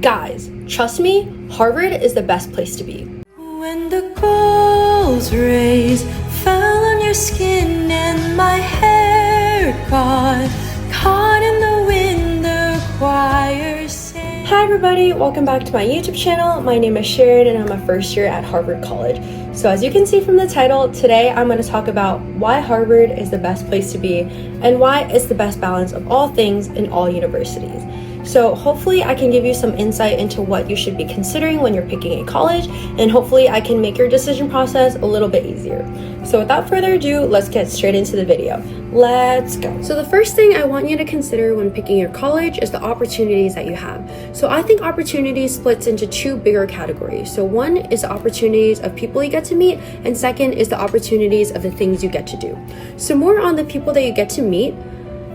Guys, trust me, Harvard is the best place to be. When the gold rays fell on your skin and my hair got caught in the wind, the choir sang. Hi everybody, welcome back to my YouTube channel. My name is Sharon and I'm a first year at Harvard College. So as you can see from the title, today I'm going to talk about why Harvard is the best place to be and why it's the best balance of all things in all universities. So hopefully I can give you some insight into what you should be considering when you're picking a college, and hopefully I can make your decision process a little bit easier. So without further ado, let's get straight into the video. Let's go. So the first thing I want you to consider when picking your college is the opportunities that you have. So I think opportunity splits into two bigger categories. So one is the opportunities of people you get to meet, and second is the opportunities of the things you get to do. So more on the people that you get to meet.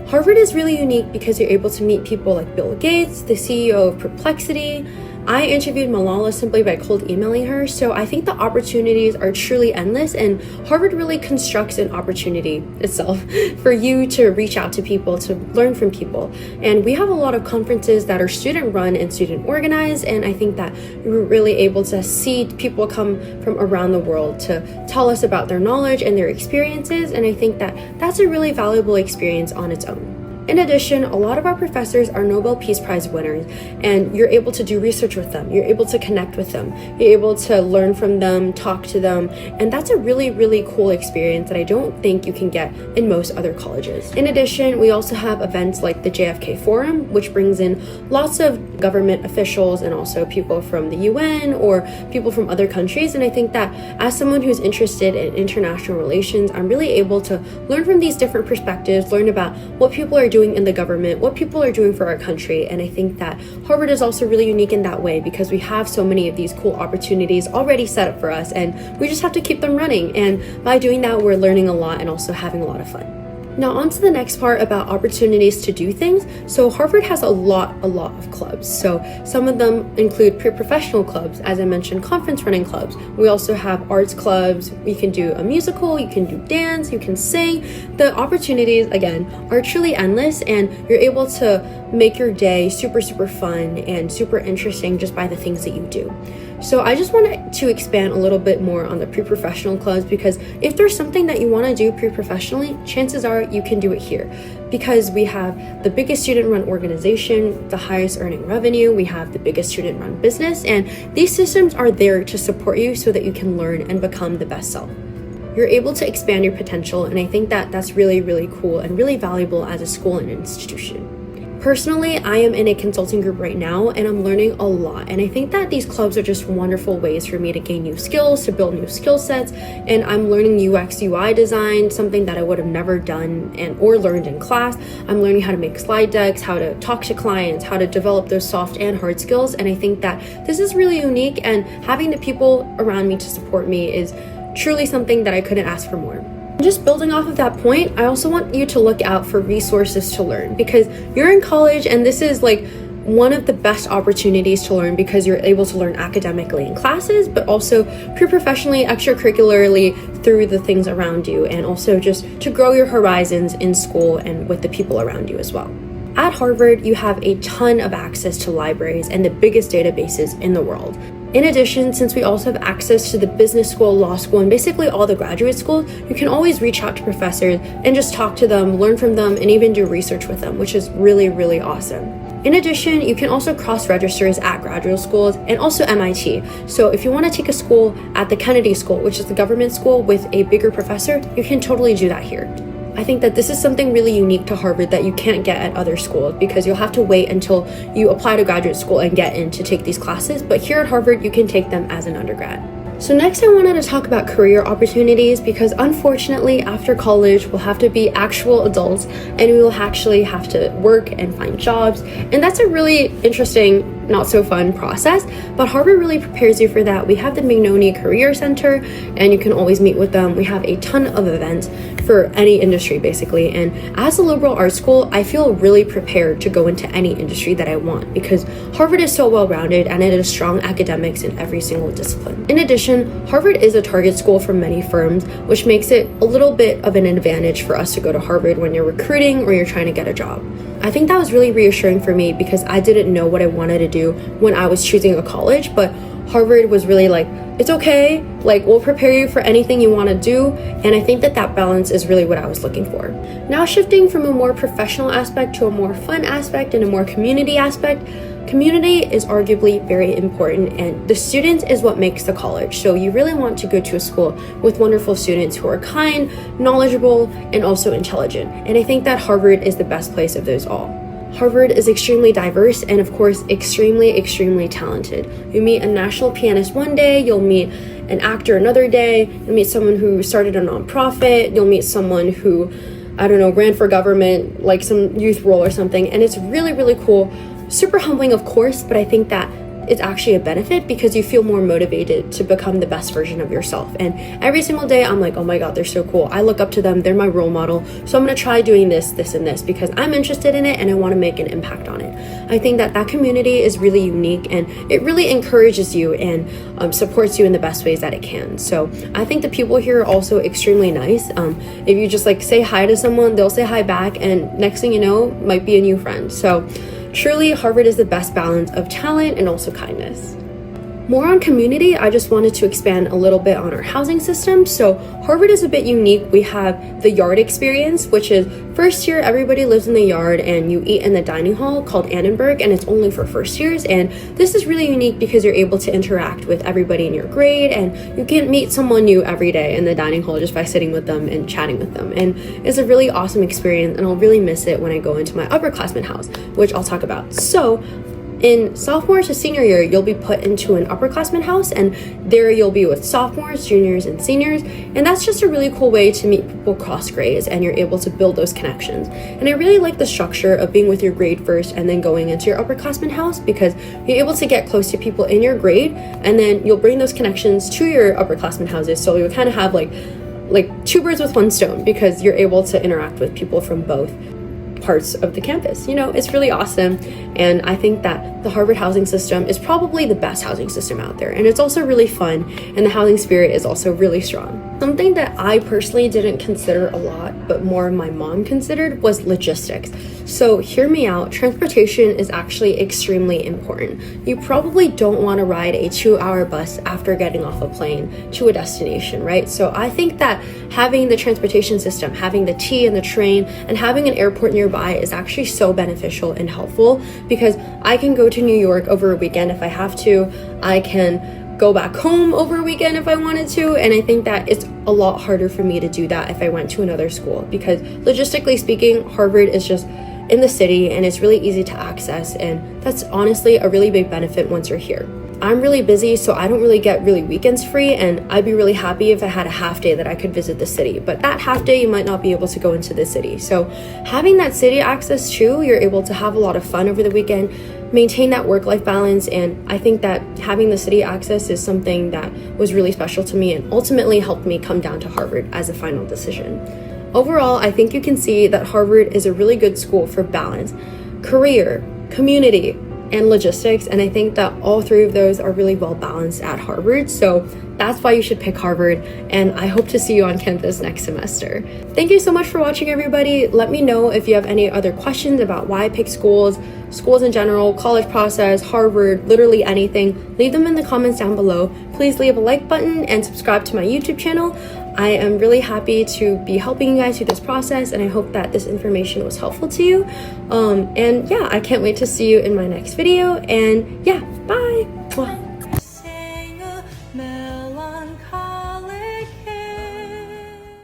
Harvard is really unique because you're able to meet people like Bill Gates, the CEO of Perplexity. I interviewed Malala simply by cold emailing her, so I think the opportunities are truly endless, and Harvard really constructs an opportunity itself for you to reach out to people, to learn from people. And we have a lot of conferences that are student run and student organized, and I think that we're really able to see people come from around the world to tell us about their knowledge and their experiences, and I think that that's a really valuable experience on its own. In addition, a lot of our professors are Nobel Peace Prize winners, and you're able to do research with them, you're able to connect with them, you're able to learn from them, talk to them, and that's a really, really cool experience that I don't think you can get in most other colleges. In addition, we also have events like the JFK Forum, which brings in lots of government officials and also people from the UN or people from other countries, and I think that as someone who's interested in international relations, I'm really able to learn from these different perspectives, learn about what people are doing in the government, what people are doing for our country, and I think that Harvard is also really unique in that way because we have so many of these cool opportunities already set up for us, and we just have to keep them running, and by doing that we're learning a lot and also having a lot of fun. Now on to the next part about opportunities to do things. So Harvard has a lot of clubs. So some of them include pre-professional clubs, as I mentioned, conference running clubs. We also have arts clubs. You can do a musical, you can do dance, you can sing. The opportunities, again, are truly endless, and you're able to make your day super fun and super interesting just by the things that you do. So I just wanted to expand a little bit more on the pre-professional clubs, because if there's something that you want to do pre-professionally, chances are you can do it here, because we have the biggest student-run organization, the highest earning revenue, we have the biggest student-run business, and these systems are there to support you so that you can learn and become the best self. You're able to expand your potential, and I think that that's really cool and really valuable as a school and institution. Personally, I am in a consulting group right now, and I'm learning a lot, and I think that these clubs are just wonderful ways for me to gain new skills, to build new skill sets, and I'm learning UX UI design, something that I would have never done or learned in class. I'm learning how to make slide decks, how to talk to clients, how to develop those soft and hard skills, and I think that this is really unique, and having the people around me to support me is truly something that I couldn't ask for more. Just building off of that point, I also want you to look out for resources to learn, because you're in college and this is like one of the best opportunities to learn, because you're able to learn academically in classes, but also pre-professionally, extracurricularly through the things around you, and also just to grow your horizons in school and with the people around you as well. At Harvard, you have a ton of access to libraries and the biggest databases in the world. In addition, since we also have access to the business school, law school, and basically all the graduate schools, you can always reach out to professors and just talk to them, learn from them, and even do research with them, which is really awesome. In addition, you can also cross-register at graduate schools and also MIT. So if you want to take a school at the Kennedy School, which is the government school with a bigger professor, you can totally do that here. I think that this is something really unique to Harvard that you can't get at other schools, because you'll have to wait until you apply to graduate school and get in to take these classes, but here at Harvard you can take them as an undergrad. So next I wanted to talk about career opportunities, because unfortunately after college we'll have to be actual adults and we will actually have to work and find jobs, and that's a really interesting, not so fun process, but Harvard really prepares you for that. We have the Mignoni Career Center and you can always meet with them. We have a ton of events for any industry basically, and as a liberal arts school I feel really prepared to go into any industry that I want, because Harvard is so well-rounded and it is strong academics in every single discipline. In addition, Harvard is a target school for many firms, which makes it a little bit of an advantage for us to go to Harvard when you're recruiting or you're trying to get a job. I think that was really reassuring for me because I didn't know what I wanted to do when I was choosing a college, but Harvard was really like, it's okay, like we'll prepare you for anything you want to do. And I think that that balance is really what I was looking for. Now shifting from a more professional aspect to a more fun aspect and a more community aspect, community is arguably very important, and the students is what makes the college. So you really want to go to a school with wonderful students who are kind, knowledgeable, and also intelligent. And I think that Harvard is the best place of those all. Harvard is extremely diverse and of course extremely talented. You meet a national pianist one day, you'll meet an actor another day, you'll meet someone who started a nonprofit, you'll meet someone who, I don't know, ran for government, like some youth role or something, and it's really cool. Super humbling, of course, but I think that it's actually a benefit because you feel more motivated to become the best version of yourself. And every single day I'm like, oh my god, they're so cool, I look up to them, they're my role model, so I'm gonna try doing this and this because I'm interested in it and I want to make an impact on it. I think that that community is really unique and it really encourages you and supports you in the best ways that it can. So I think the people here are also extremely nice. If you just like say hi to someone, they'll say hi back, and next thing you know, might be a new friend. So truly, Harvard is the best balance of talent and also kindness. More on community, I just wanted to expand a little bit on our housing system. So Harvard is a bit unique. We have the yard experience, which is first year, everybody lives in the yard and you eat in the dining hall called Annenberg, and it's only for first years. And this is really unique because you're able to interact with everybody in your grade and you can meet someone new every day in the dining hall just by sitting with them and chatting with them. And it's a really awesome experience and I'll really miss it when I go into my upperclassman house, which I'll talk about. So in sophomore to senior year, you'll be put into an upperclassman house, and there you'll be with sophomores, juniors, and seniors, and that's just a really cool way to meet people cross grades, and you're able to build those connections. And I really like the structure of being with your grade first and then going into your upperclassman house because you're able to get close to people in your grade, and then you'll bring those connections to your upperclassman houses, so you'll kind of have like two birds with one stone because you're able to interact with people from both parts of the campus. You know, it's really awesome, and I think that the Harvard housing system is probably the best housing system out there, and it's also really fun, and the housing spirit is also really strong. Something that I personally didn't consider a lot, but more my mom considered, was logistics. So hear me out, transportation is actually extremely important. You probably don't want to ride a 2-hour bus after getting off a plane to a destination, right? So I think that having the transportation system, having the T and the train, and having an airport nearby is actually so beneficial and helpful because I can go to New York over a weekend if I have to. I can go back home over a weekend if I wanted to, and I think that it's a lot harder for me to do that if I went to another school because logistically speaking, Harvard is just in the city and it's really easy to access, and that's honestly a really big benefit once you're here. I'm really busy, so I don't really get really weekends free, and I'd be really happy if I had a half day that I could visit the city, but that half day you might not be able to go into the city. So having that city access too, you're able to have a lot of fun over the weekend, maintain that work-life balance, and I think that having the city access is something that was really special to me and ultimately helped me come down to Harvard as a final decision. Overall, I think you can see that Harvard is a really good school for balance, career, community, and logistics, and I think that all three of those are really well balanced at Harvard, so that's why you should pick Harvard, and I hope to see you on campus next semester. Thank you so much for watching, everybody. Let me know if you have any other questions about why I pick schools in general, college process, Harvard, literally anything. Leave them in the comments down below. Please leave a like button and subscribe to my YouTube channel. I am really happy to be helping you guys through this process, and I hope that this information was helpful to you. And yeah, I can't wait to see you in my next video, and yeah, bye. Mwah.